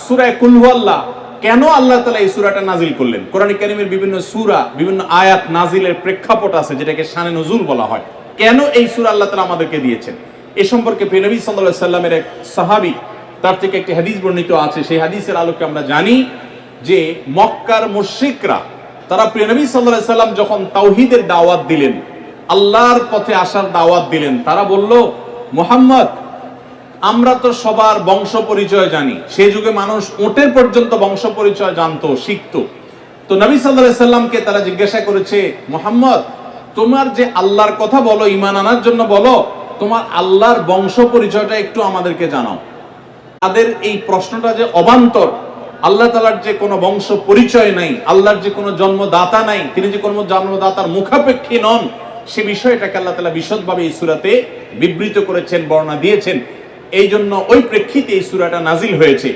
সূরা কুল হুয়াল্লাহ কেন আল্লাহ তাআলা এই সূরাটা নাজিল করলেন? কোরআনে কারীমের বিভিন্ন সূরা, বিভিন্ন আয়াত নাজিলের প্রেক্ষাপট আছে যেটাকে শানে নুজুল বলা হয়। কেন এই সূরা আল্লাহ তাআলা আমাদেরকে দিয়েছেন এ সম্পর্কে প্রিয় নবী সাল্লাল্লাহু আলাইহি সাল্লামের এক সাহাবী তার থেকে একটি হাদিস বর্ণিত আছে। সেই হাদিসের আলোকে আমরা জানি যে মক্কার মুশরিকরা তারা প্রিয় নবী সাল্লাল্লাহু আলাইহি সাল্লাম যখন তাওহীদের দাওয়াত দিলেন, আল্লাহর পথে আসার দাওয়াত দিলেন, তারা বলল, মুহাম্মদ, আমরা তো সবার বংশ পরিচয় জানি। সেই যুগে মানুষ উটের পর্যন্ত বংশ পরিচয় জানতো, শিখতো। তো নবী সাল্লাল্লাহু আলাইহি সাল্লামকে তারা জিজ্ঞাসা করেছে, মুহাম্মদ, তোমার যে আল্লাহর কথা বলো, ঈমান আনার জন্য বলো, তোমার আল্লাহর বংশ পরিচয়টা একটু আমাদেরকে জানাও। তাদের এই প্রশ্নটা যে অবান্তর, আল্লাহ তাআলার যে কোনো বংশ পরিচয় নাই, আল্লাহর যে কোনো জন্মদাতা নাই, তিনি যে কোনো জন্মদাতার মুখাপেক্ষী নন, সে বিষয়টাকে আল্লাহ তাআলা বিশদভাবে এই সূরাতে বিবৃত করেছেন, বর্ণনা দিয়েছেন। এই জন্য ওই প্রেক্ষিতে এই সূরাটা নাজিল হয়েছে।